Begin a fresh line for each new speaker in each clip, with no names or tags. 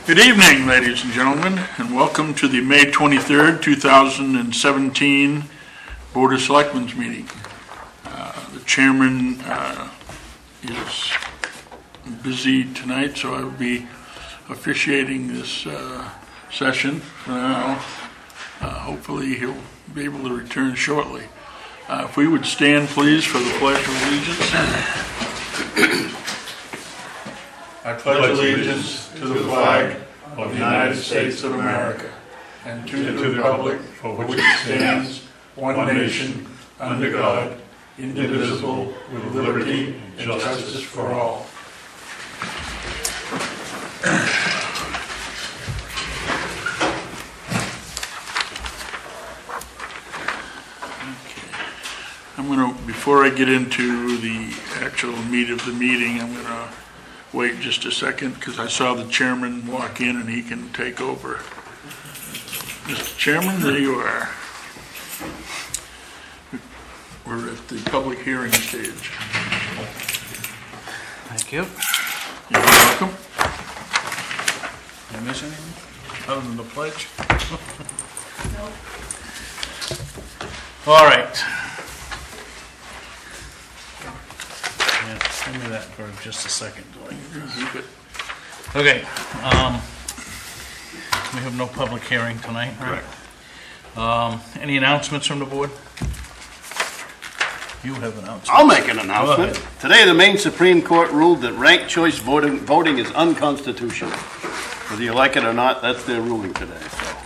Good evening, ladies and gentlemen, and welcome to the May 23rd, 2017 Board of Selectmen's meeting. The chairman is busy tonight, so I will be officiating this session for now. Hopefully he'll be able to return shortly. If we would stand, please, for the Pledge of Allegiance. I pledge allegiance to the flag of the United States of America and to the republic for which it stands, one nation, under God, indivisible, with liberty and justice for all. I'm going to, before I get into the actual meat of the meeting, I'm going to wait just a second because I saw the chairman walk in and he can take over. Mr. Chairman, there you are. We're at the public hearing stage.
Thank you.
You're welcome.
Did I miss anything other than the pledge?
No.
All right. Yeah, give me that for just a second. Okay. We have no public hearing tonight, right?
Correct.
Any announcements from the board? You have announcements.
I'll make an announcement. Today, the Maine Supreme Court ruled that ranked choice voting is unconstitutional. Whether you like it or not, that's their ruling today. So,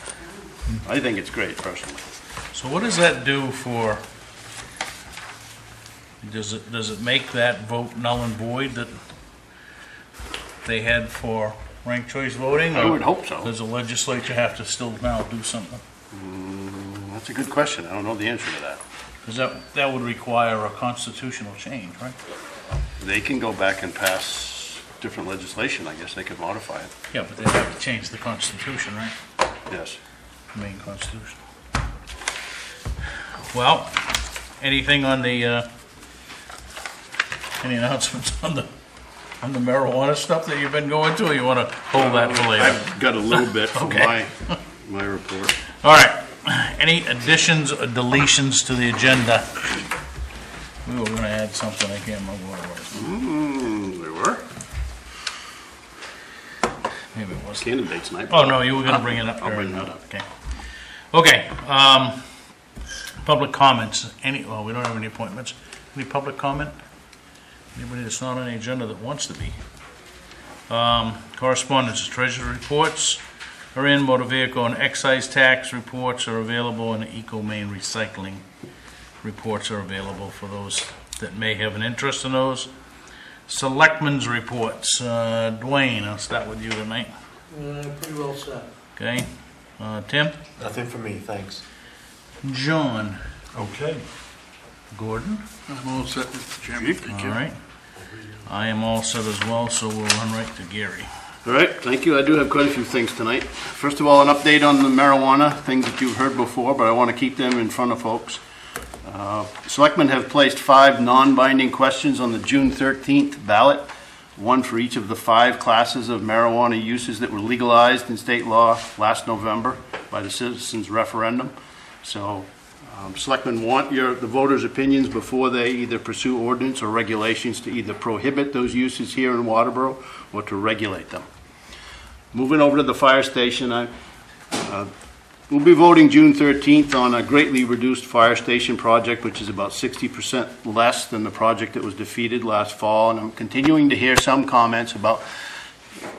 I think it's great, personally.
So what does that do for, does it make that vote null and void that they had for ranked choice voting?
I would hope so.
Does the legislature have to still now do something?
That's a good question. I don't know the answer to that.
Because that would require a constitutional change, right?
They can go back and pass different legislation. I guess they could modify it.
Yeah, but they'd have to change the Constitution, right?
Yes.
The main Constitution. Well, anything on the, any announcements on the marijuana stuff that you've been going to, or you want to hold that for later?
I've got a little bit from
Okay.
my report.
All right. Any additions or deletions to the agenda? We were going to add something. I can't remember what it was.
There were.
Maybe it was.
Candidates night.
Oh, no, you were going to bring it up.
I'll bring that up.
Okay. Okay. Public comments. Well, we don't have any appointments. Any public comment? Anybody that's not on the agenda that wants to be? Correspondence, treasury reports are in. Motor Vehicle and Excise Tax reports are available, and ecomaine recycling reports are available for those that may have an interest in those. Selectmen's reports. Dwayne, I'll start with you tonight.
Pretty well set.
Okay. Tim?
Nothing for me, thanks.
John?
Okay.
Gordon?
I'm all set, Mr. Chairman. Thank you.
All right. I am all set as well, so we'll run right to Gary.
All right, thank you. I do have quite a few things tonight. First of all, an update on the marijuana, things that you've heard before, but I want to keep them in front of folks. Selectmen have placed 5 non-binding questions on the June 13th ballot, one for each of the 5 classes of marijuana uses that were legalized in state law last November by the citizens' referendum. So, Selectmen want the voters' opinions before they either pursue ordinance or regulations to either prohibit those uses here in Waterboro or to regulate them. Moving over to the fire station, we'll be voting June 13th on a greatly reduced fire station project, which is about 60% less than the project that was defeated last fall. And I'm continuing to hear some comments about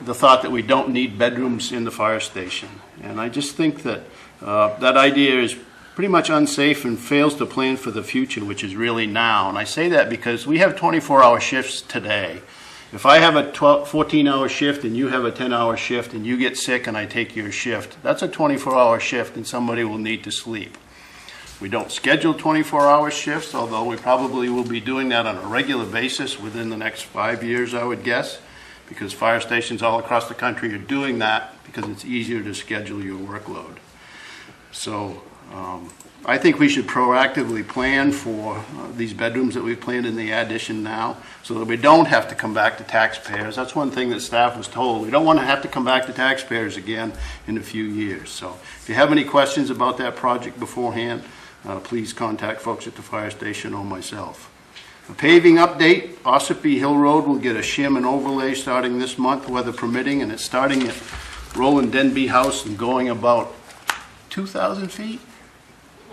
the thought that we don't need bedrooms in the fire station. And I just think that that idea is pretty much unsafe and fails to plan for the future, which is really now. And I say that because we have 24-hour shifts today. If I have a 14-hour shift and you have a 10-hour shift and you get sick and I take your shift, that's a 24-hour shift and somebody will need to sleep. We don't schedule 24-hour shifts, although we probably will be doing that on a regular basis within the next 5 years, I would guess, because fire stations all across the country are doing that because it's easier to schedule your workload. So I think we should proactively plan for these bedrooms that we've planned in the addition now, so that we don't have to come back to taxpayers. That's one thing that staff was told. We don't want to have to come back to taxpayers again in a few years. So if you have any questions about that project beforehand, please contact folks at the fire station or myself. A paving update, Ossipee Hill Road will get a shim and overlay starting this month, weather permitting, and it's starting at Roland Denby House and going about 2,000 feet?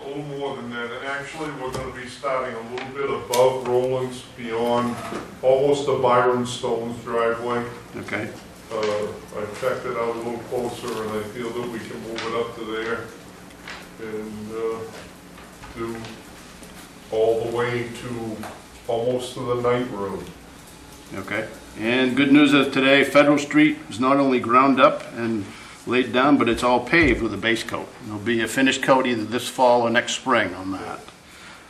A little more than that, and actually, we're gonna be starting a little bit above Roland's, beyond, almost the Byron Stone's driveway.
Okay.
I checked it out a little closer, and I feel that we can move it up to there, and, do all the way to, almost to the Night Road.
Okay. And good news is today, Federal Street is not only ground up and laid down, but it's all paved with a base coat. There'll be a finished coat either this fall or next spring on that.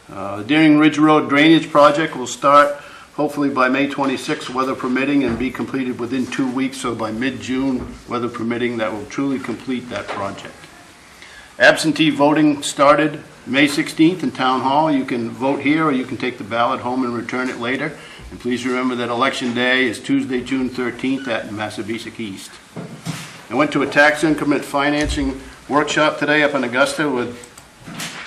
The Deering Ridge Road Drainage Project will start hopefully by May 26th, weather permitting, and be completed within 2 weeks, so by mid-June, weather permitting, that will truly complete that project. Absentee voting started May 16th in Town Hall. You can vote here, or you can take the ballot home and return it later. And please remember that Election Day is Tuesday, June 13th at Massabesic East. I went to a tax increment financing workshop today up in Augusta with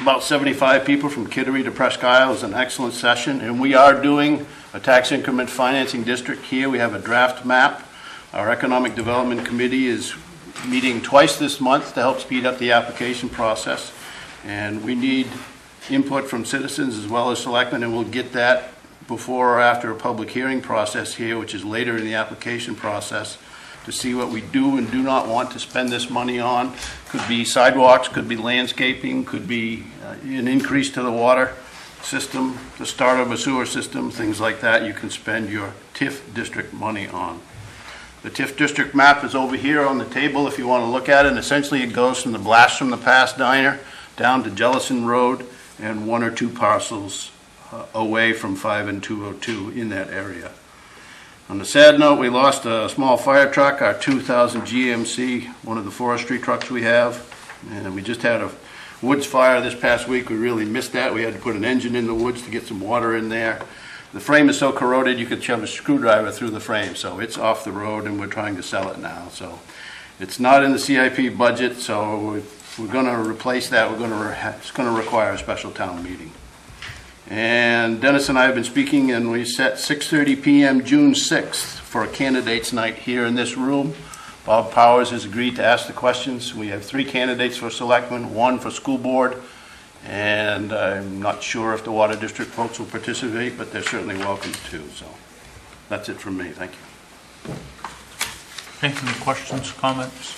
about 75 people from Kittery to Presque Isle. It was an excellent session, and we are doing a tax increment financing district here. We have a draft map. Our Economic Development Committee is meeting twice this month to help speed up the application process, and we need input from citizens as well as selectmen, and we'll get that before or after a public hearing process here, which is later in the application process, to see what we do and do not want to spend this money on. Could be sidewalks, could be landscaping, could be an increase to the water system, the start of a sewer system, things like that you can spend your TIF district money on. The TIF district map is over here on the table if you want to look at it, and essentially it goes from the Blast from the Past diner down to Jellison Road and 1 or 2 parcels away from 5 and 202 in that area. On a sad note, we lost a small fire truck, our 2000 GMC, one of the forestry trucks we have, and we just had a woods fire this past week. We really missed that. We had to put an engine in the woods to get some water in there. The frame is so corroded you could shove a screwdriver through the frame, so it's off the road and we're trying to sell it now. So it's not in the CIP budget, so we're going to replace that. It's going to require a special town meeting. And Dennis and I have been speaking, and we set 6:30 p.m. June 6th for a candidates night here in this room. Bob Powers has agreed to ask the questions. We have 3 candidates for selectmen, 1 for school board, and I'm not sure if the water district folks will participate, but they're certainly welcome to. So that's it from me. Thank you.
Okay, any questions, comments?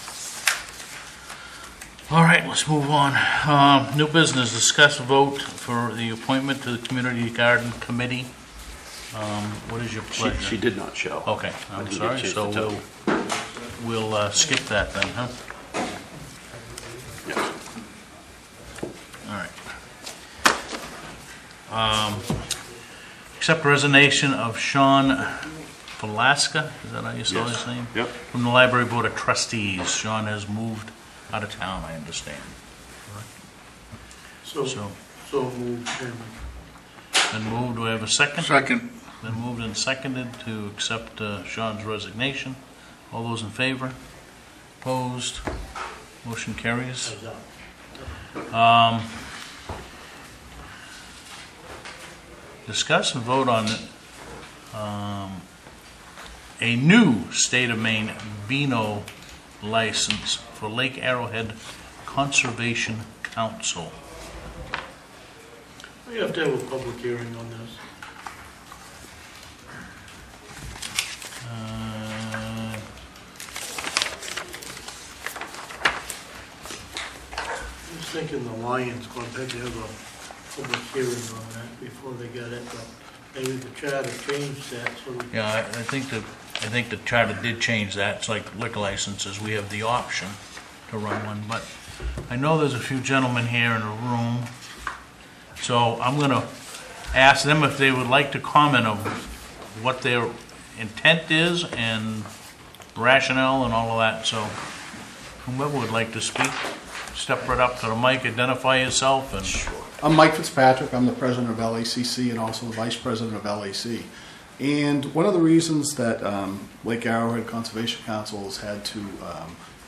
All right, let's move on. New business, discuss vote for the appointment to the Community Garden Committee. What is your pleasure?
She did not show.
Okay, I'm
didn't
sorry,
get a chance
so
to tell
we'll skip that then, huh?
Yes.
All right. Accept resignation of Sean Falasca, is that how you spell his name?
Yep.
From the Library Board of Trustees. Sean has moved out of town, I understand.
So moved, Chairman.
Then moved, do I have a second?
Second.
Then moved and seconded to accept Sean's resignation. All those in favor? Opposed? Motion carries. Discuss and vote on a new state of Maine Beano license for Lake Arrowhead Conservation Council.
We have to have a public hearing on this. I was thinking the Lions Club had to have a public hearing on that before they got it, but maybe the charter changed that, so we
Yeah, I think the charter did change that. It's like liquor licenses. We have the option to run one, but I know there's a few gentlemen here in the room, so I'm going to ask them if they would like to comment on what their intent is and rationale and all of that. So whomever would like to speak. step right up to the mic, identify yourself, and
I'm Mike Fitzpatrick. I'm the president of LACC and also the vice president of LAC. And one of the reasons that Lake Arrowhead Conservation Council has had to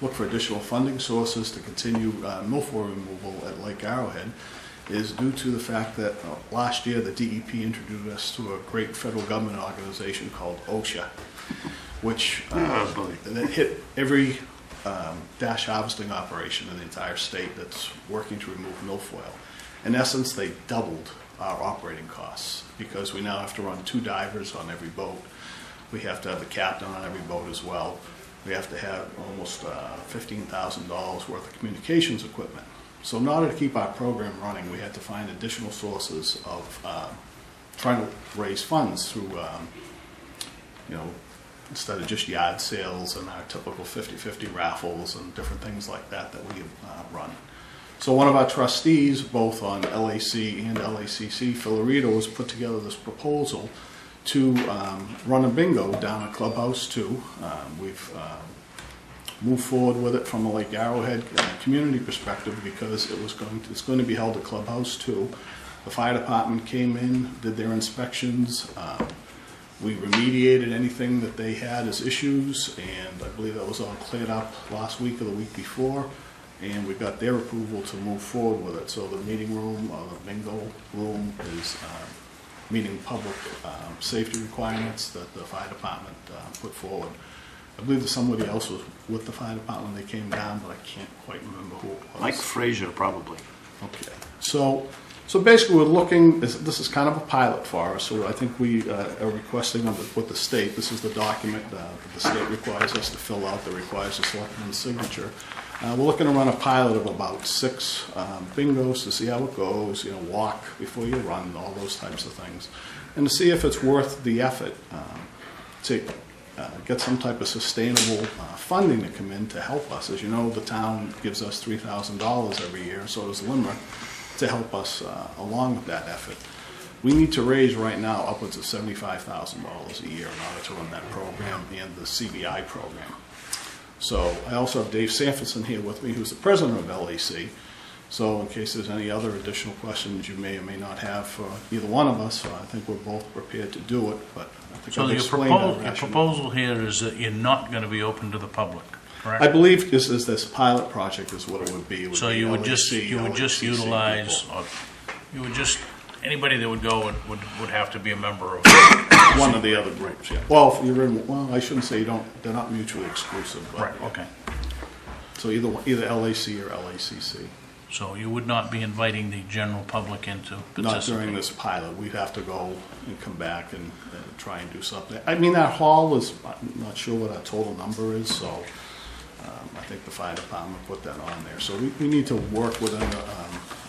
look for additional funding sources to continue milfoil removal at Lake Arrowhead is due to the fact that last year the DEP introduced us to a great federal government organization called OSHA, which that hit every dash harvesting operation in the entire state that's working to remove milfoil. In essence, they doubled our operating costs because we now have to run 2 divers on every boat. We have to have the captain on every boat as well. We have to have almost $15,000 worth of communications equipment. So in order to keep our program running, we had to find additional sources of trying to raise funds through, instead of just yard sales and our typical 50-50 raffles and different things like that we run. So one of our trustees, both on LAC and LACC, Filarito, has put together this proposal to run a bingo down at Clubhouse 2. We've moved forward with it from a Lake Arrowhead community perspective because it's going to be held at Clubhouse 2. The fire department came in, did their inspections. We remediated anything that they had as issues, and I believe that was all cleared up last week or the week before. And we got their approval to move forward with it. So the meeting room, the bingo room is meeting public safety requirements that the fire department put forward. I believe that somebody else was with the fire department when they came down, but I can't quite remember who it was.
Mike Frazier, probably.
Okay. So basically we're looking, this is kind of a pilot for us, so I think we are requesting with the state, this is the document that the state requires us to fill out that requires a selectman's signature. We're looking to run a pilot of about 6 bingos to see how it goes, walk before you run, all those types of things, and to see if it's worth the effort to get some type of sustainable funding to come in to help us. As you know, the town gives us $3,000 every year, so does Limerick, to help us along with that effort. We need to raise right now upwards of $75,000 a year in order to run that program and the CBI program. So I also have Dave Sanfordson here with me, who's the president of LAC. So in case there's any other additional questions you may or may not have for either one of us, I think we're both prepared to do it. But I think
so
I've
your
explained our rationale.
proposal here is that you're not going to be open to the public, correct?
I believe this pilot project is what it would be. It would
so
be
you would
LAC,
just
LACC
utilize,
people.
or you would just anybody that would go would have to be a member of
One of the other groups, yeah. Well, if you're in, I shouldn't say they're not mutually exclusive. But,
right. Okay.
So either LAC or LACC.
So you would not be inviting the general public into
Not
participate?
during this pilot. We'd have to go and come back and try and do something. I mean, that hall is, I'm not sure what our total number is, so I think the fire department put that on there. So we need to work within the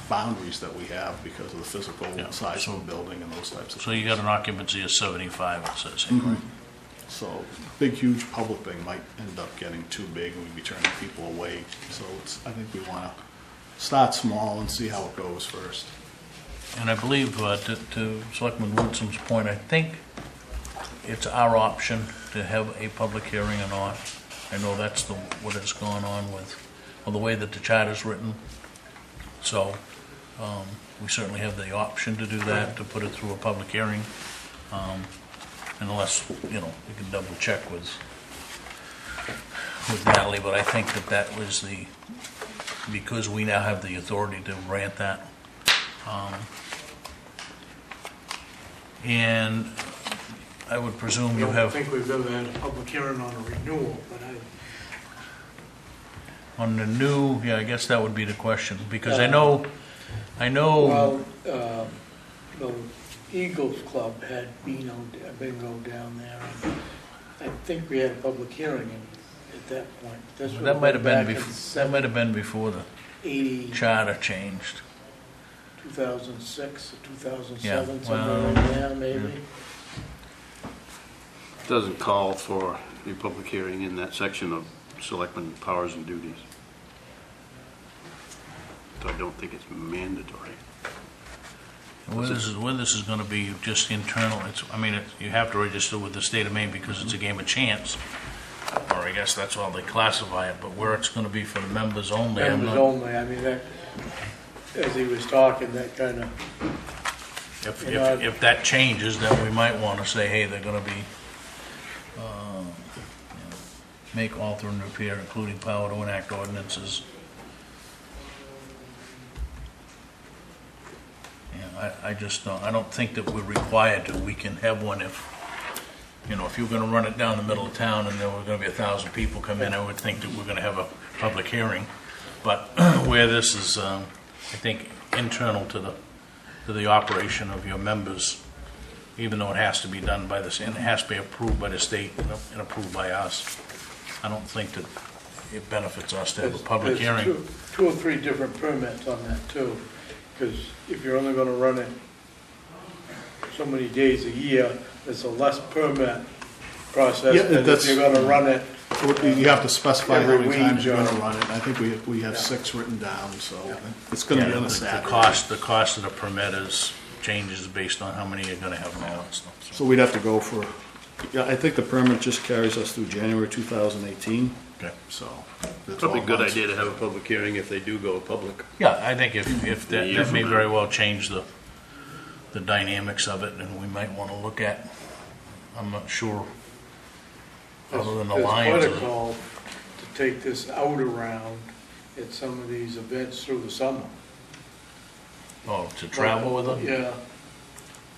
boundaries that we have because of the physical size of the building and those types of things.
So you got an occupancy of 75, it says here.
Mhm. So big, huge public thing might end up getting too big and we'd be turning people away. So I think we want to start small and see how it goes first.
And I believe, to Selectman Woodson's point, I think it's our option to have a public hearing or not. I know that's what has gone on with the way that the charter's written. So we certainly have the option to do that, to put it through a public hearing, unless, we can double check with Natalie, but I think that was because we now have the authority to grant that. And I would presume you
I don't
have,
think we've ever had a public hearing on a renewal, but
on the new, I guess that would be the question, because I know,
well, the Eagles Club had bingo down there, and I think we had a public hearing at that point. This was
that might have been
back in
that might have been before the
80,
charter changed.
2006 or 2007,
Yeah,
somewhere
well,
in there, maybe.
Doesn't call for a public hearing in that section of selectmen powers and duties. So I don't think it's mandatory.
Where this is going to be just internal. You have to register with the state of Maine because it's a game of chance, or I guess that's how they classify it, but where it's gonna be for the members only, I'm
Members
not.
only, I mean, that, as he was talking, that kind of,
If that changes, then we might wanna say, hey, they're gonna be, make, alter, and repair, including power to enact ordinances. Yeah, I just don't, I don't think that we're required to. We can have one if, if you're gonna run it down the middle of town and there were gonna be 1,000 people come in, I would think that we're gonna have a public hearing. But where this is, I think, internal to the operation of your members, even though it has to be done by and it has to be approved by the state and approved by us, I don't think that it benefits us to have a public
there's
hearing.
two or three different permits on that too, because if you're only gonna run it so many days a year, it's a less permit process
Yeah,
than if
that's-
you're gonna run it.
You have to specify how
Every
many times you're
week,
gonna run it. I think we have 6 written down, so it's gonna
Yeah,
be on a
the
Saturday.
the cost of the permit changes based on how many you're gonna have and all that stuff. So,
So we'd have to go for, I think the permit just carries us through January 2018,
okay.
so. the
Probably a
12
good
months.
idea to have a public hearing if they do go public.
Yeah, I think if
A year
that may
from
very
now.
well change the dynamics of it, and we might wanna look at, I'm not sure, other than the
There's
Lions.
protocol to take this out around at some of these events through the summer.
Oh, to travel with them?
Yeah,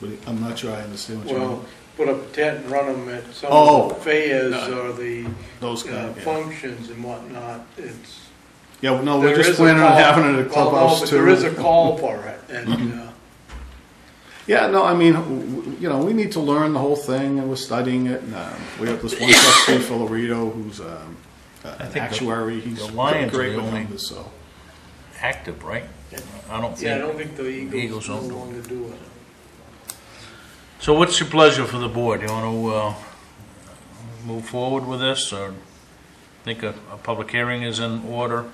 But I'm not sure I understand what you
well,
mean.
put up a tent and run them at some
Oh,
of the fairs
no.
or the
Those kind of, yeah.
functions and whatnot. It's.
Yeah, no, we're
there
just
is a
planning on
call-
having it at
well, no,
clubhouse
but
too.
there is a call for it, and,
Yeah, no, I mean, we need to learn the whole thing, and we're studying it. And, we have this one trustee, Filarito, who's an
think the-
actuary. He's
the Lions are
great
the
with
only-
numbers, so.
Active, right? I don't
yeah, I
think.
don't think the Eagles
Eagles
no
don't do it.
longer do it.
So what's your pleasure for the board? You want to move forward with this, or think a public hearing is in order?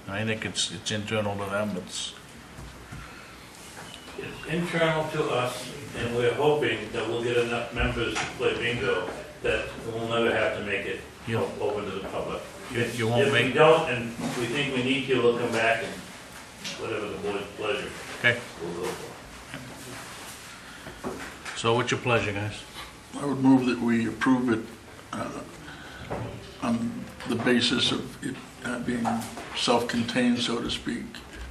I think it's internal to them.
It's internal to us, and we're hoping that we'll get enough members to play bingo that we'll never have to make it
Yeah.
open to the public.
You won't
If we
make,
don't, and we think we need to, we'll come back and whatever the board's pleasure,
okay?
we'll go for.
So what's your pleasure, guys?
I would move that we approve it on the basis of it being self-contained, so to speak.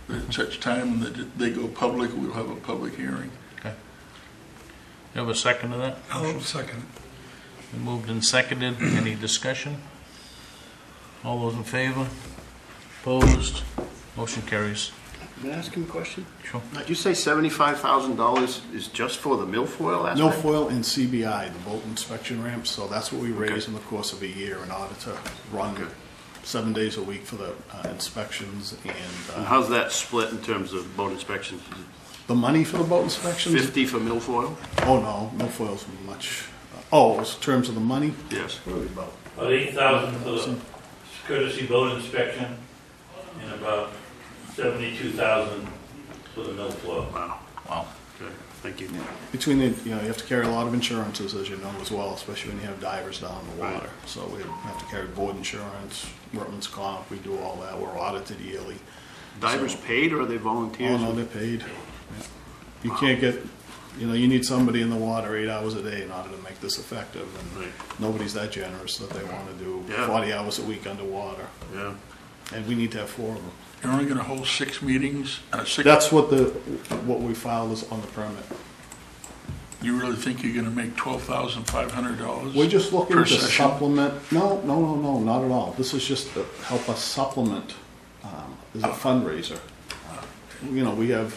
That at such time that they go public, we'll have a public hearing.
Okay. You have a second to that?
I'll second.
Been moved and seconded. Any discussion? All those in favor? Opposed? Motion carries.
May I ask him a question?
Sure.
Did you say $75,000 is just for the milfoil aspect?
Milfoil and CBI, the boat inspection ramps, so that's what we raise in the course of a year in order to run 7 days a week for the inspections.
And
And
how's that split in terms of boat inspections?
the money for the boat inspections?
50 for milfoil?
Oh, no, milfoil's much, oh, in terms of the money?
Yes.
What are we about?
About 8,000 for the courtesy boat inspection, and about 72,000 for the milfoil.
Wow.
Wow.
Okay, thank you.
Between the, you have to carry a lot of insurances, as you know, as well, especially when you have divers down in the water. So we have to carry board insurance, workman's comp, we do all that, we're audited yearly.
Divers paid or are they
Oh,
volunteers?
no, they're paid. Yeah. You can't get, you need somebody in the water 8 hours a day in order to make this effective, and
Right.
nobody's that generous that they want to do
Yeah.
40 hours a week underwater,
Yeah.
and we need to have 4 of them.
You're only gonna hold 6 meetings, 6,
That's what we filed is on the permit.
you really think you're gonna make $12,500?
We're just looking
per
to
session?
supplement, no, not at all. This is just to help us supplement, as a fundraiser. We have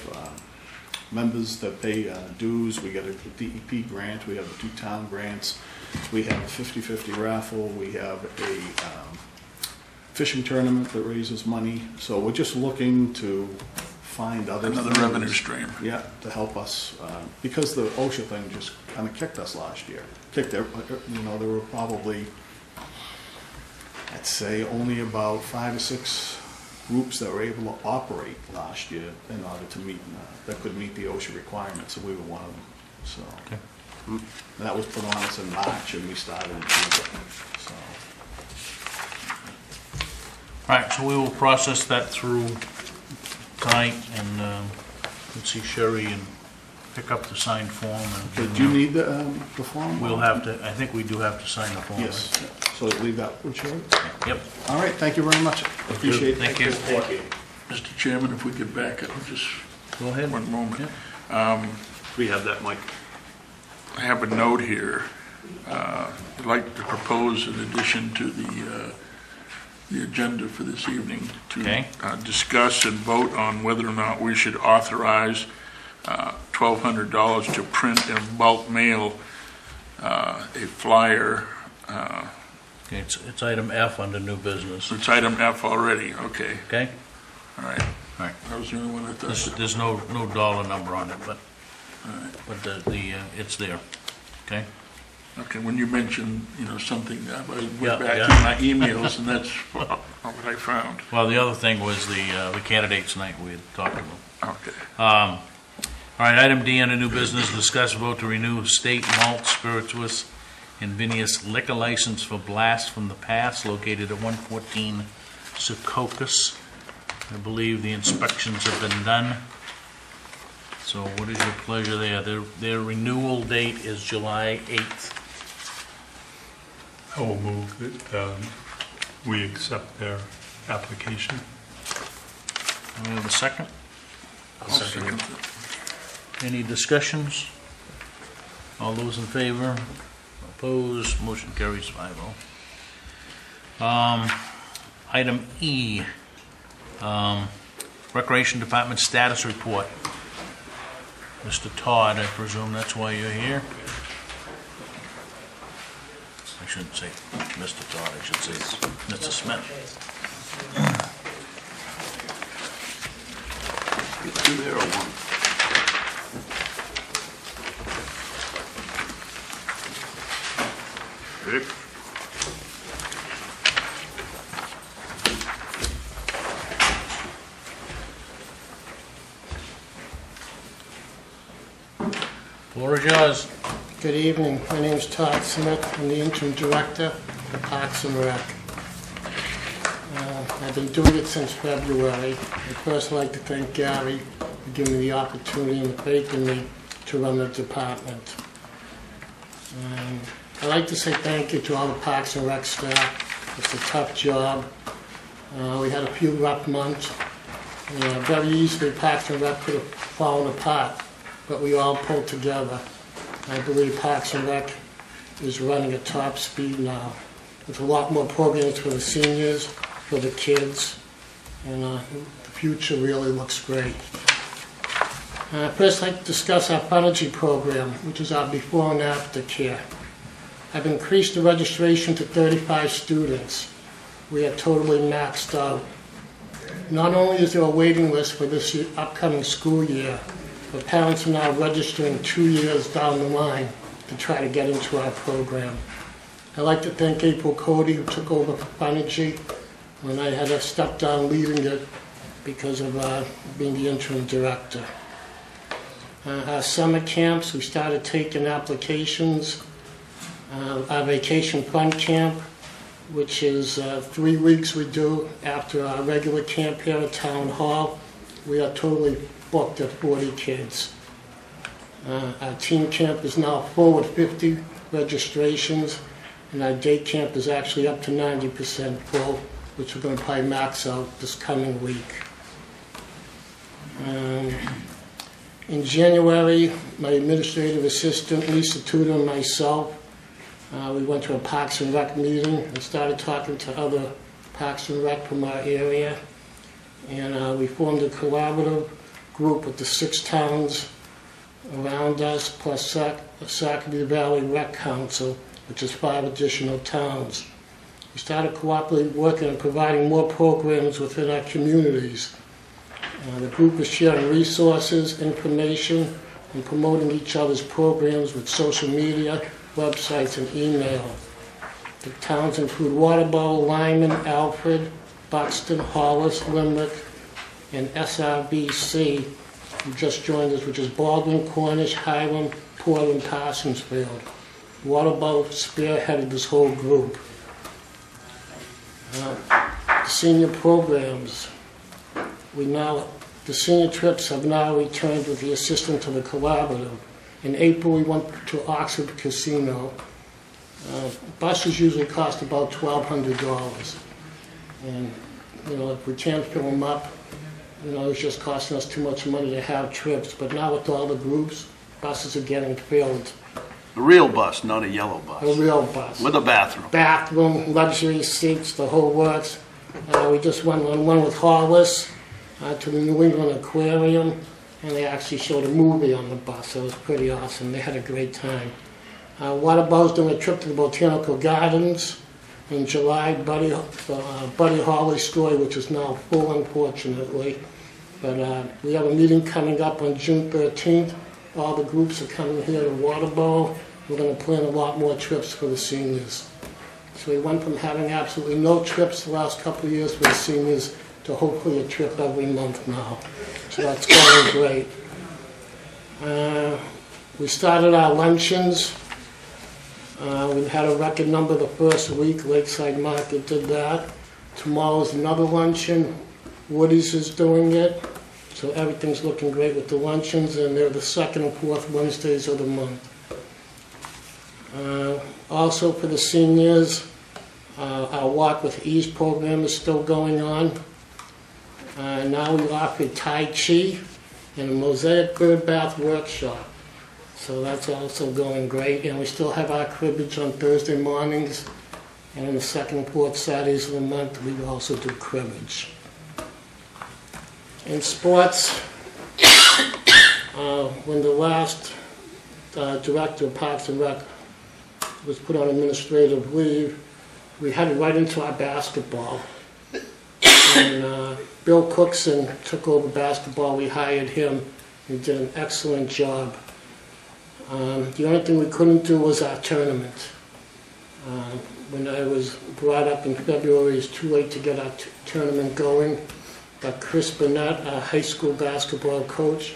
members that pay dues, we get a DEP grant, we have the 2 town grants, we have a 50/50 raffle, we have a fishing tournament that raises money. So we're just looking to find other
Another
things.
revenue stream.
Yeah, to help us, because the OSHA thing just kind of kicked us last year. There were probably, I'd say, only about 5 or 6 groups that were able to operate last year in order to meet, that could meet the OSHA requirements, and we were one of them, so.
Okay.
And that was put on us in March, and we started in June, so.
All right, so we will process that through tonight, and let's see Sherry and pick up the signed form.
Okay,
And
do you need the form?
we'll have to, I think we do have to sign the form.
Yes, so leave that with you.
Yep.
All right, thank you very much. Appreciate it.
Thank you.
Thank you.
Mr. Chairman, if we could back up just
Go ahead.
one moment.
We have that, Mike.
I have a note here. I'd like to propose an addition to the agenda for this evening to
Okay.
discuss and vote on whether or not we should authorize $1,200 to print and bulk mail a flyer.
Okay, it's item F under new business,
It's item F already, okay,
okay?
all right.
All right.
That was the only one I thought.
There's no dollar number on it, but it's there, okay?
Okay, when you mentioned, something, I
Yeah,
went back
yeah.
to my emails, and that's what I found.
Well, the other thing was the candidates night we had talked about.
Okay.
All right, item D under new business, discuss vote to renew state malt spirituous and vinous liquor license for Blast from the Past located at 114 Secaucus. I believe the inspections have been done. So what is your pleasure there? Their renewal date is July 8th.
I will move that we accept their application.
Do we have a second?
I'll second it.
Any discussions? All those in favor? Opposed? Motion carries 5-0. Item E, Recreation Department status report. Mr. Todd, I presume that's why you're here? I shouldn't say Mr. Todd, I should say Mr. Smith.
Two there or one? Rick?
Floor is yours.
Good evening. My name is Todd Smith. I'm the interim director of Parks and Rec. I've been doing it since February. I'd first like to thank Gary for giving me the opportunity and the faith in me to run the department. I'd like to say thank you to all the Parks and Rec staff. It's a tough job. We had a few rough months. Very easily Parks and Rec could have fallen apart, but we all pulled together. I believe Parks and Rec is running at top speed now, with a lot more programs for the seniors, for the kids, and the future really looks great. First, I'd like to discuss our Funergy program, which is our before and after care. I've increased the registration to 35 students. We are totally maxed out. Not only is there a waiting list for this upcoming school year, but parents are now registering 2 years down the line to try to get into our program. I'd like to thank April Cody, who took over for Funergy when I had to step down leading it because of being the interim director. Our summer camps, we started taking applications. Our vacation fun camp, which is 3 weeks we do after our regular camp here at Town Hall. We are totally booked at 40 kids. Our teen camp is now full with 50 registrations, and our day camp is actually up to 90% full, which we're going to probably max out this coming week. In January, my administrative assistant, Lisa Tudor, and myself, we went to a Parks and Rec meeting and started talking to other Parks and Rec from our area. And we formed a collaborative group with the 6 towns around us, plus Sackville Valley Rec Council, which is 5 additional towns. We started cooperatively working on providing more programs within our communities. The group is sharing resources, information, and promoting each other's programs with social media, websites, and email. The towns include Waterboro, Lyman, Alfred, Buxton, Hollis, Limerick, and SRBC, who just joined us, which is Baldwin, Cornish, Highland, Portland, Parsonsfield. Waterboro spearheaded this whole group. Senior programs. The senior trips have now returned with the assistance of the collaborative. In April, we went to Oxford Casino. Buses usually cost about $1,200. And, if we can't fill them up, it's just costing us too much money to have trips. But now with all the groups, buses are getting filled.
A real bus, not a yellow bus.
A real bus.
With a bathroom.
Bathroom, luxury seats, the whole works. We just went on one with Hollis to the New England Aquarium, and they actually showed a movie on the bus. So it was pretty awesome. They had a great time. Waterboro's doing a trip to the Botanical Gardens in July. Buddy Holly's story, which is now full, unfortunately. But we have a meeting coming up on June 13th. All the groups are coming here to Waterboro. We're going to plan a lot more trips for the seniors. So we went from having absolutely no trips the last couple of years for the seniors to hopefully a trip every month now. So that's going great. We started our luncheons. We had a record number the first week. Lakeside Market did that. Tomorrow's another luncheon. Woody's is doing it. So everything's looking great with the luncheons, and they're the second and fourth Wednesdays of the month. Also for the seniors, our Walk with Ease program is still going on. Now we offer Tai Chi and a Mosaic bird bath workshop. So that's also going great. And we still have our cribbage on Thursday mornings. And on the second and fourth Saturdays of the month, we also do cribbage. In sports, when the last director of Parks and Rec was put on administrative leave, we headed right into our basketball. And Bill Cookson took over basketball. We hired him. He did an excellent job. The only thing we couldn't do was our tournament. When I was brought up in February, it's too late to get our tournament going. But Chris Burnett, our high school basketball coach,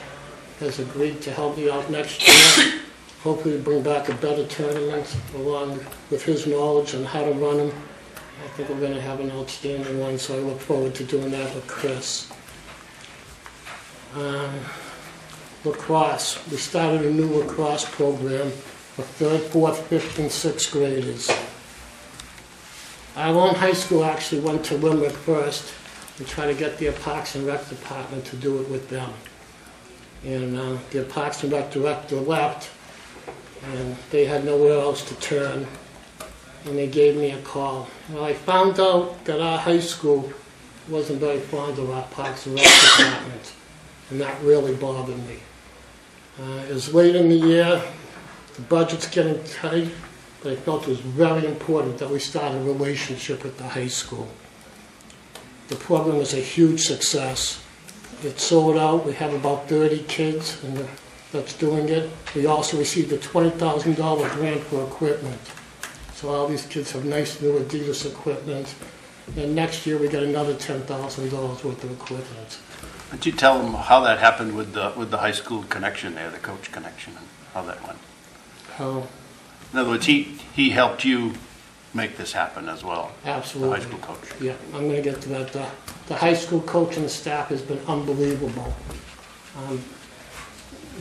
has agreed to help me out next year. Hopefully bring back a better tournament along with his knowledge on how to run them. I think we're going to have an outstanding one, so I look forward to doing that with Chris. Lacrosse. We started a new lacrosse program for 3rd, 4th, 5th, and 6th graders. Our own high school actually went to Limerick first and tried to get their Parks and Rec department to do it with them. And their Parks and Rec director left, and they had nowhere else to turn, and they gave me a call. Well, I found out that our high school wasn't very fond of our Parks and Rec department, and that really bothered me. It was late in the year, the budget's getting tight, but I felt it was very important that we start a relationship with the high school. The program was a huge success. It sold out. We have about 30 kids that's doing it. We also received a $20,000 grant for equipment. So all these kids have nice new Adidas equipment. And next year we get another $10,000 worth of equipment.
Could you tell them how that happened with the high school connection there, the coach connection, and how that went?
How?
In other words, he helped you make this happen as well.
Absolutely.
The high school coach.
Yeah, I'm going to get to that. The high school coach and the staff has been unbelievable.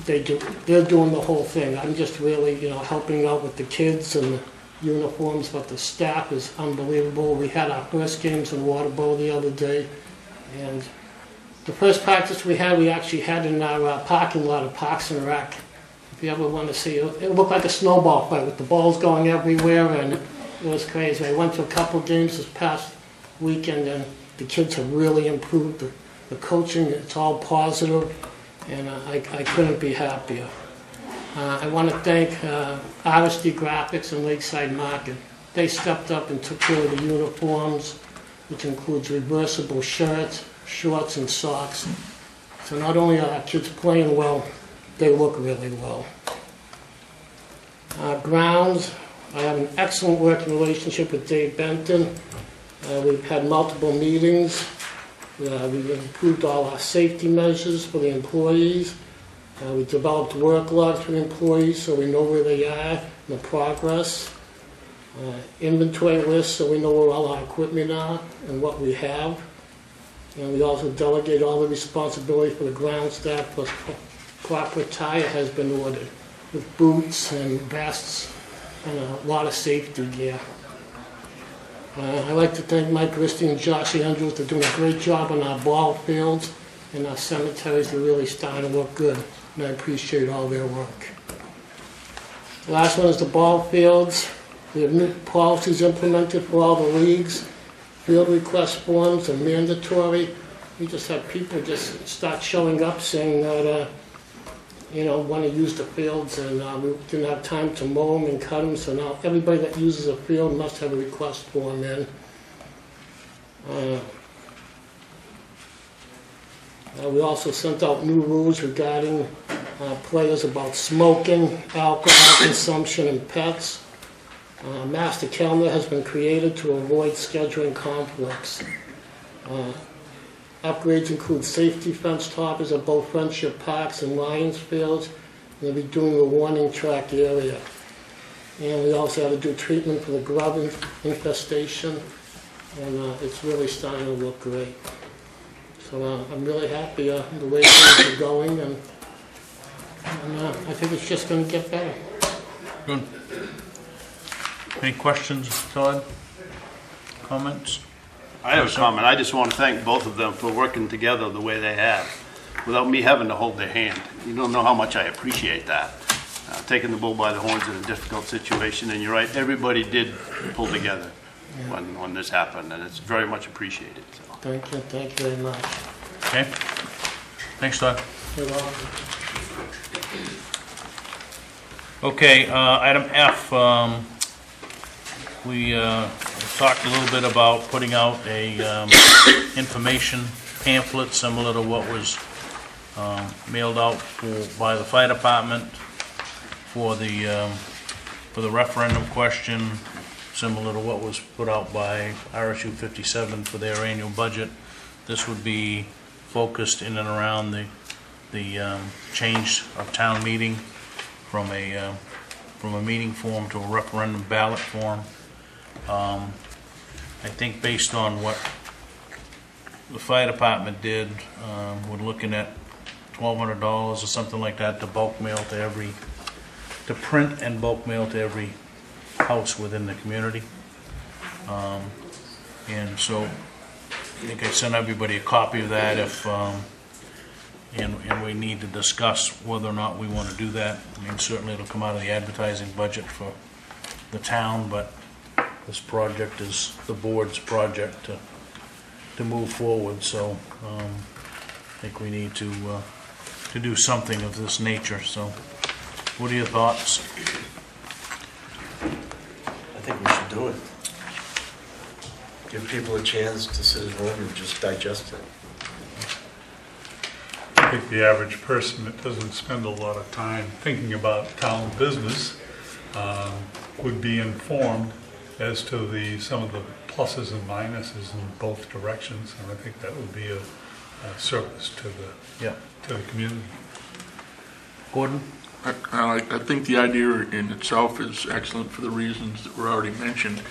They're doing the whole thing. I'm just really, helping out with the kids and the uniforms, but the staff is unbelievable. We had our first games in Waterboro the other day, and the first practice we actually had in our parking lot of Parks and Rec. If you ever want to see it, it looked like a snowball fight with the balls going everywhere, and it was crazy. I went to a couple of games this past weekend, and the kids have really improved. The coaching, it's all positive, and I couldn't be happier. I want to thank RSD Graphics and Lakeside Market. They stepped up and took care of the uniforms, which includes reversible shirts, shorts, and socks. So not only are our kids playing well, they look really well. Grounds, I have an excellent working relationship with Dave Benton. We've had multiple meetings. We've improved all our safety measures for the employees. We developed work logs for the employees so we know where they are and the progress. Inventory list, so we know where all our equipment are and what we have. And we also delegate all the responsibility for the ground staff, plus proper attire has been ordered, with boots and vests and a lot of safety gear. I'd like to thank Mike Christie and Josh Andrews for doing a great job on our ball fields, and our cemeteries are really starting to look good, and I appreciate all their work. The last one is the ball fields. We have new policies implemented for all the leagues. Field request forms are mandatory. We just have people just start showing up saying that, want to use the fields, and we didn't have time to mow them and cut them, so now everybody that uses a field must have a request form in. We also sent out new rules regarding players about smoking, alcohol consumption, and pets. Master calendar has been created to avoid scheduling conflicts. Upgrades include safety fence toppers at both Friendship Parks and Lions Fields. They'll be doing the warning track area. And we also have to do treatment for the grub infestation, and it's really starting to look great. So I'm really happy the way things are going, and I think it's just going to get better.
Good. Any questions, Todd? Comments?
I have a comment. I just want to thank both of them for working together the way they have, without me having to hold their hand. You don't know how much I appreciate that. Taking the bull by the horns in a difficult situation, and you're right, everybody did pull together when this happened, and it's very much appreciated. So.
Thank you very much.
Okay. Thanks, Todd.
You're welcome.
Okay, item F, we talked a little bit about putting out a information pamphlet similar to what was mailed out by the fire department for the referendum question, similar to what was put out by RSU 57 for their annual budget. This would be focused in and around the change of town meeting from a meeting form to a referendum ballot form. I think based on what the fire department did, we're looking at $1,200 or something like that to bulk mail to print and bulk mail to every house within the community. And so I think I sent everybody a copy of that and we need to discuss whether or not we want to do that. I mean, certainly it'll come out of the advertising budget for the town, but this project is the board's project to move forward, so I think we need to do something of this nature. So what are your thoughts?
I think we should do it. Give people a chance to sit at home and just digest it.
I think the average person that doesn't spend a lot of time thinking about town business would be informed as to some of the pluses and minuses in both directions, and I think that would be a service to the community.
Gordon?
I think the idea in itself is excellent for the reasons that were already mentioned.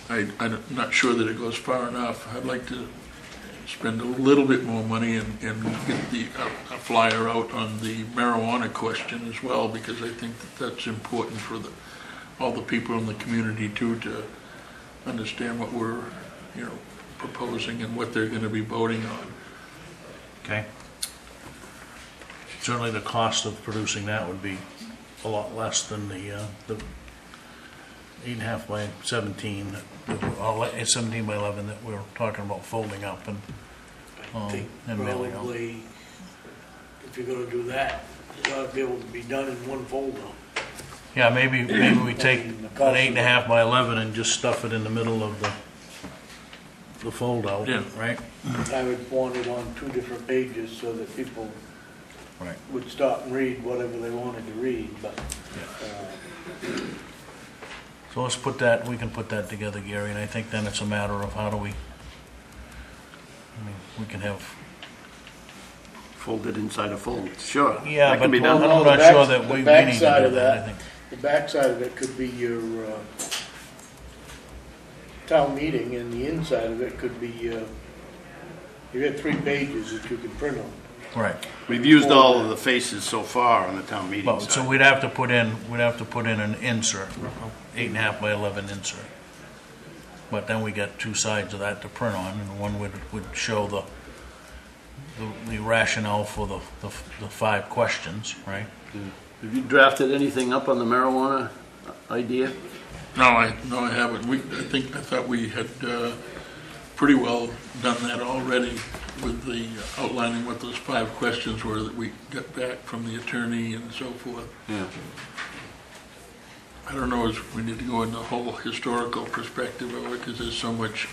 I'm not sure that it goes far enough. I'd like to spend a little bit more money and get a flyer out on the marijuana question as well, because I think that's important for all the people in the community too, to understand what we're proposing and what they're going to be voting on.
Okay. Certainly the cost of producing that would be a lot less than the 8.5 by 17, 17 by 11 that we're talking about folding up and mailing out.
Probably, if you're gonna do that, it ought to be able to be done in one folder.
Yeah, maybe we take an 8.5 by 11 and just stuff it in the middle of the fold out,
Yeah.
right?
I would want it on 2 different pages so that people
Right.
would stop and read whatever they wanted to read, but
So let's we can put that together, Gary, and I think then it's a matter of how do we can have.
Folded inside a fold, sure.
Yeah,
that can be
but
done.
I'm
the
not sure
back-
that
the
we need to
backside
do
of
that, I
that-
think.
the backside of it could be your town meeting, and the inside of it could be, you got 3 pages that you can print on.
Right.
We've used all of the faces so far on the town meeting
Well, so
side.
we'd have to put in an insert, 8.5 by 11 insert. But then we got 2 sides of that to print on, and one would show the rationale for the 5 questions, right?
Have you drafted anything up on the marijuana idea?
No, I haven't. I thought we had pretty well done that already with the outlining what those 5 questions were that we got back from the attorney and so forth.
Yeah.
I don't know if we need to go into the whole historical perspective of it because there's so much,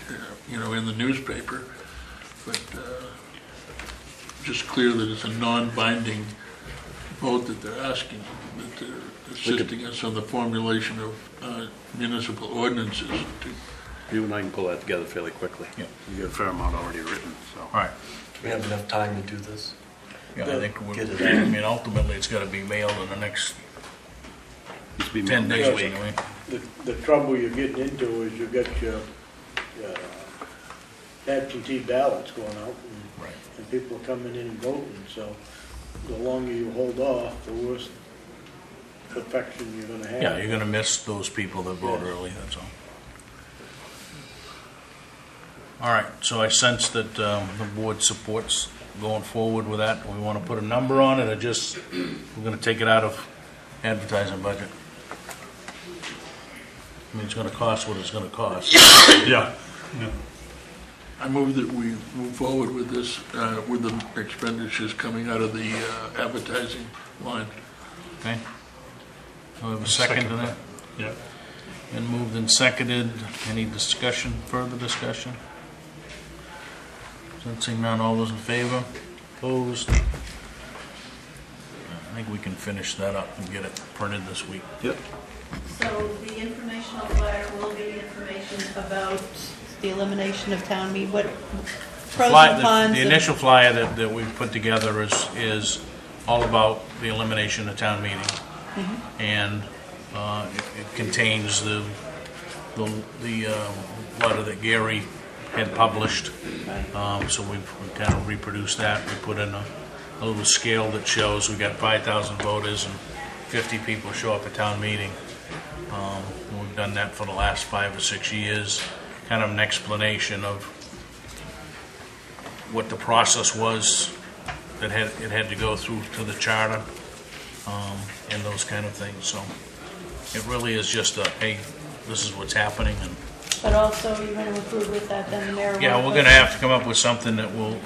in the newspaper. But just clear that it's a non-binding vote that they're asking, that they're assisting us on the formulation of municipal ordinances.
You and I can pull that together fairly quickly.
Yeah.
You got a fair amount already written, so.
All right.
Do we have enough time to do this?
Yeah, I think,
Get it
I mean, ultimately, it's got to be mailed in the next
Needs to be
10 days
Yeah.
anyway.
The trouble you're getting into is you've got your absentee ballots going out,
Right.
and people are coming in and voting, so the longer you hold off, the worse perfection you're gonna have.
Yeah, you're going to miss those people that vote
Yeah.
early, that's all. All right, so I sense that the board supports going forward with that. We want to put a number on it, or just, we're going to take it out of advertising budget? I mean, it's going to cost what it's going to cost.
Yeah.
I move that we move forward with this, with the expenditures coming out of the advertising line.
Okay? Do we have a second to that?
Yeah.
Been moved and seconded. Any discussion, further discussion? Sensing none, all those in favor? Opposed? I think we can finish that up and get it printed this week.
Yep.
So the informational flyer will be information about the elimination of town meeting, what pros and cons.
The
of-
initial flyer that we've put together is all about the elimination of town meeting. And it contains the letter that Gary had published. So we've kind of reproduced that. We put in a little scale that shows we got 5,000 voters and 50 people show up at town meeting. And we've done that for the last 5 or 6 years. Kind of an explanation of what the process was that it had to go through to the charter, and those kind of things. So it really is just a, hey, this is what's happening. And
But also, you're going to approve with that then marijuana.
yeah, we're going to have to come up with something that will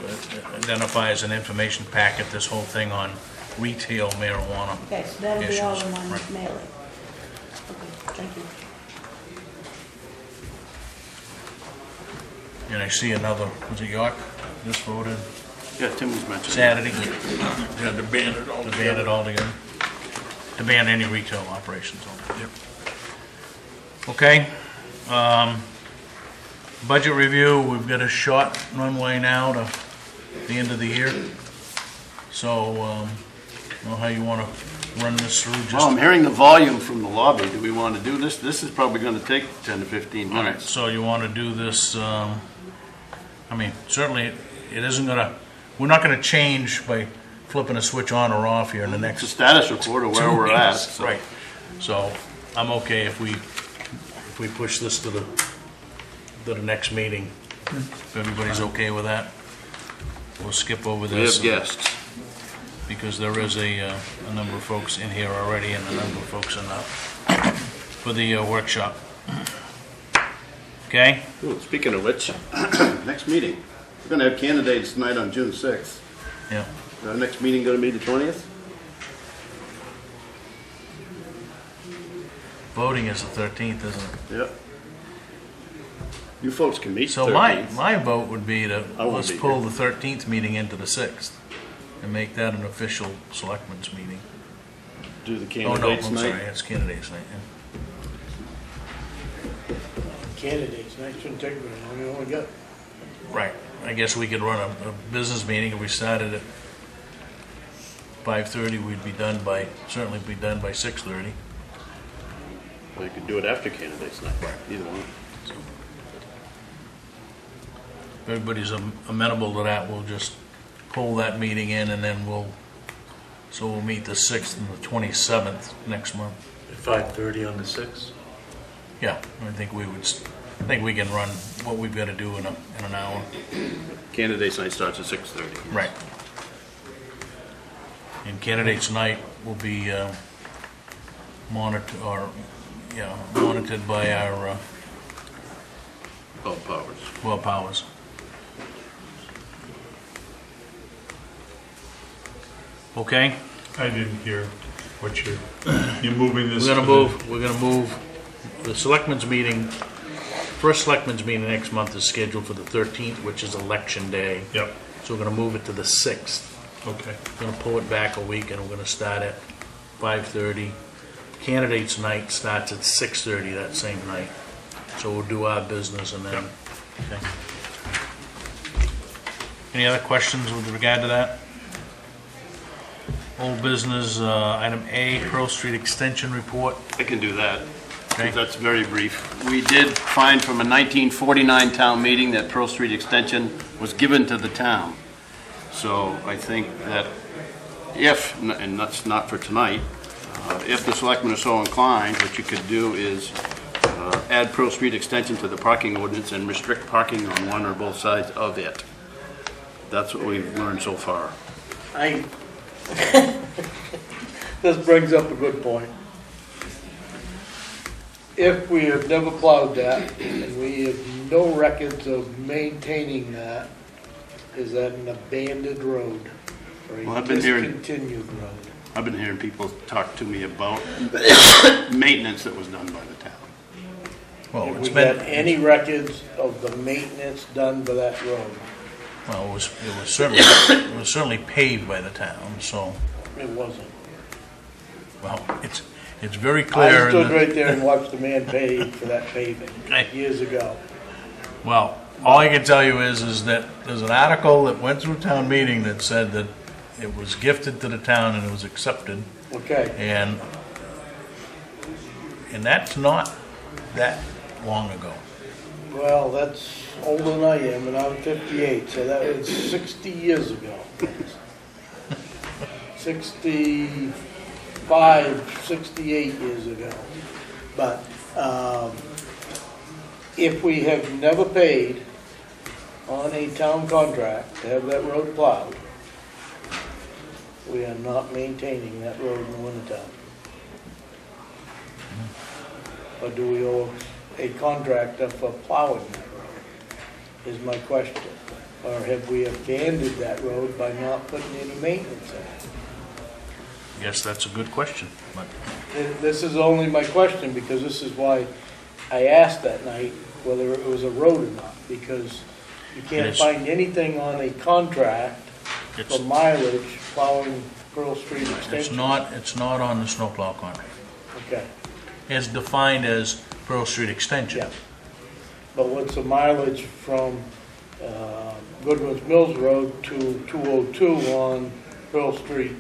identify as an information packet, this whole thing on retail marijuana.
Okay, so that'll be all
issues.
in one
Right.
mailing. Okay, thank you.
And I see another, was it York, just voted
Yeah, Tim was mentioning.
Saturday,
Yeah, to ban it
to ban
altogether.
it altogether, to ban any retail operations.
Yep.
Okay. Budget review, we've got a short runway now to the end of the year. So, I don't know how you want to run this through.
Well, I'm hearing the volume from the lobby. Do we want to do this? This is probably going to take 10 to 15
All right,
minutes.
so you want to do this, I mean, certainly it isn't going to, we're not going to change by flipping a switch on or off here in the
It's a
next
status report of where
2
we're at.
weeks.
so-
Right. So I'm okay if we push this to the next meeting. If everybody's okay with that, we'll skip over
We
this.
have guests.
Because there is a number of folks in here already and a number of folks in for the workshop. Okay?
Ooh, speaking of which, next meeting, we're going to have candidates tonight on June 6th.
Yeah.
Our next meeting going to be the 20th?
Voting is the 13th, isn't it?
Yep. You folks can meet
So
13th.
my vote would be to,
I won't
let's
be
pull
here.
the 13th meeting into the 6th and make that an official selectmen's meeting.
Do the
Oh, no,
candidates
I'm
night.
sorry, it's candidates night, yeah.
Candidates, night shouldn't take very long, we only got,
Right. I guess we could run a business meeting if we started at 5:30, we'd be done by, certainly be done by 6:30.
Well, you could do it after candidates night. Either one.
everybody's amenable to that, we'll just pull that meeting in, and then we'll meet the 6th and the 27th next month.
At 5:30 on the 6th?
Yeah, I think we can run what we've got to do in an hour.
Candidates night starts at 6:30.
Right. And candidates night will be monitored by our
Both powers.
Powers. Okay,
I didn't hear what you're moving this.
we're gonna move the selectmen's meeting. First selectmen's meeting next month is scheduled for the 13th, which is election day.
Yep,
So we're gonna move it to the 6th.
okay.
We're gonna pull it back a week, and we're gonna start at 5:30. Candidates night starts at 6:30 that same night. So we'll do our business and then, okay. Any other questions with regard to that? Old business, item A, Pearl Street Extension Report.
I can do that.
Okay.
That's very brief. We did find from a 1949 town meeting that Pearl Street Extension was given to the town. So I think that if, and that's not for tonight, if the selectmen are so inclined, what you could do is add Pearl Street Extension to the parking ordinance and restrict parking on one or both sides of it. That's what we've learned so far.
This brings up a good point. If we have never plowed that, and we have no records of maintaining that, is that an abandoned road? Or
Well,
a
I've been hearing-
discontinued road?
I've been hearing people talk to me about maintenance that was done by the town.
Well,
Have
it's
we got
been,
any records of the maintenance done by that road?
well, it was certainly paved by the town, so,
It wasn't.
well, it's very clear.
I
in
stood
the-
right there and watched the man pave for that paving
Hey.
years ago.
Well, all I can tell you is that there's an article that went through town meeting that said that it was gifted to the town and it was accepted,
Okay,
and that's not that long ago.
well, that's older than I am, and I'm 58, so that was 60 years ago. 65, 68 years ago. But if we have never paid on a town contract to have that road plowed, we are not maintaining that road in the wintertime. Or do we owe a contractor for plowing that road, is my question. Or have we abandoned that road by not putting any maintenance in it?
Yes, that's a good question, but
This is only my question, because this is why I asked that night whether it was a road or not, because you
It
can't
is.
find anything on a contract
it's,
for mileage plowing Pearl Street Extension.
it's not on the snowplow contract.
Okay,
It's defined as Pearl Street Extension.
yeah. But what's the mileage from Goodwin's Mills Road to 202 on Pearl Street?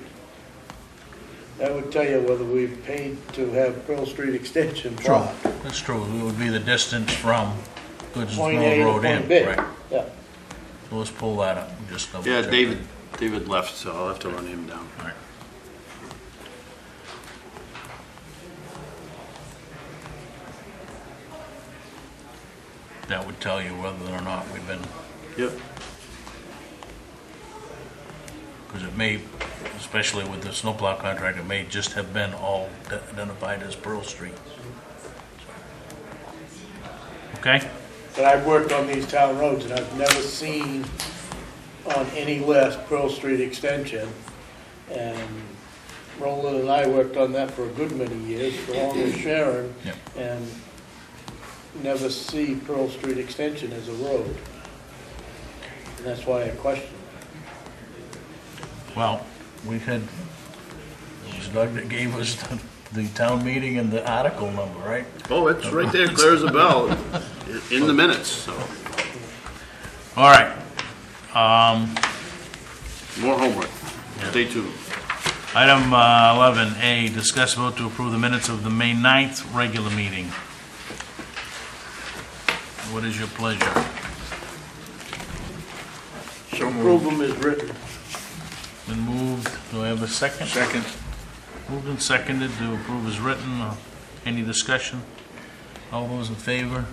That would tell you whether we've paid to have Pearl Street Extension
True,
plowed.
that's true. It would be the distance from Goods
Point
Mill
A to
Road in,
point B.
right?
Yeah.
So let's pull that up and just double
Yeah,
check.
David left, so I'll have to run him down.
All right. That would tell you whether or not we've been,
Yep.
because it may, especially with the snowplow contract, it may just have been all identified as Pearl Street. Okay?
But I've worked on these town roads, and I've never seen on any list Pearl Street Extension. And Roland and I worked on that for a good many years, along with Sharon,
Yep.
and never see Pearl Street Extension as a road. And that's why I question.
Well, we had, it was Doug that gave us the town meeting and the article number, right?
Oh, it's right there, clear as a bell, in the minutes, so.
All right.
More homework. Stay tuned.
Item 11A, discuss vote to approve the minutes of the May 9th regular meeting. What is your pleasure?
approve them as written.
Been moved, do I have a second?
Second.
Moved and seconded to approve as written. Any discussion? All those in favor?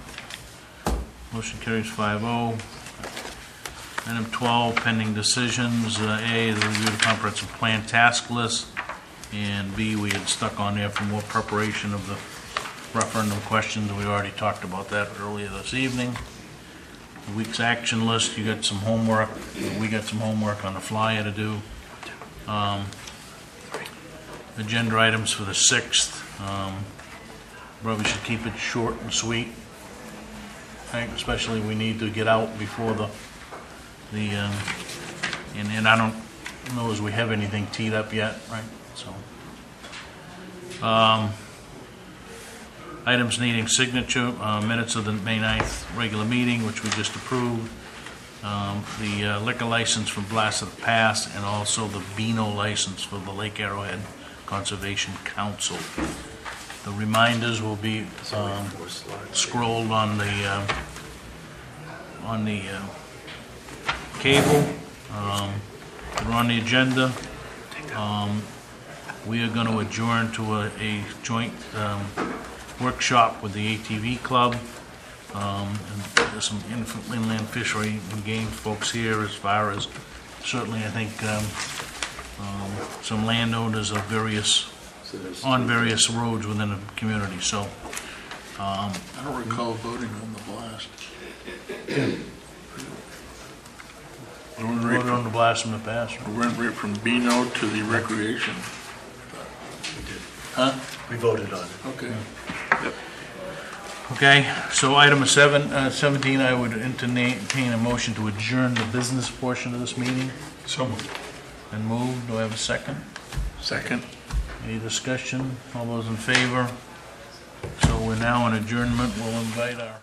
Motion carries 5-0. Item 12, pending decisions. A, the review of the comprehensive plan task list. And B, we had stuck on there for more preparation of the referendum questions. We already talked about that earlier this evening. The week's action list, you got some homework. We got some homework on the flyer to do. Agenda items for the 6th. Probably should keep it short and sweet. Right, especially we need to get out before and I don't know as we have anything teed up yet, right? So, items needing signature, minutes of the May 9th regular meeting, which we just approved. The liquor license for Blast of the Pass, and also the Beano license for the Lake Arrowhead Conservation Council. The reminders will be scrolled on the cable. They're on the agenda. We are going to adjourn to a joint workshop with the ATV Club. And there's some inland fishery and game folks here, as far as certainly I think some landowners of various roads within the community. So
I don't recall voting on the blast. We went right
voted on the blast from the past.
we went right from Beano to the recreation. Huh?
We voted on it.
Okay.
Okay, so item 17, I would entertain a motion to adjourn the business portion of this meeting.
So moved.
And moved. Do I have a second?
Second.
Any discussion? All those in favor? So we're now in adjournment. We'll invite our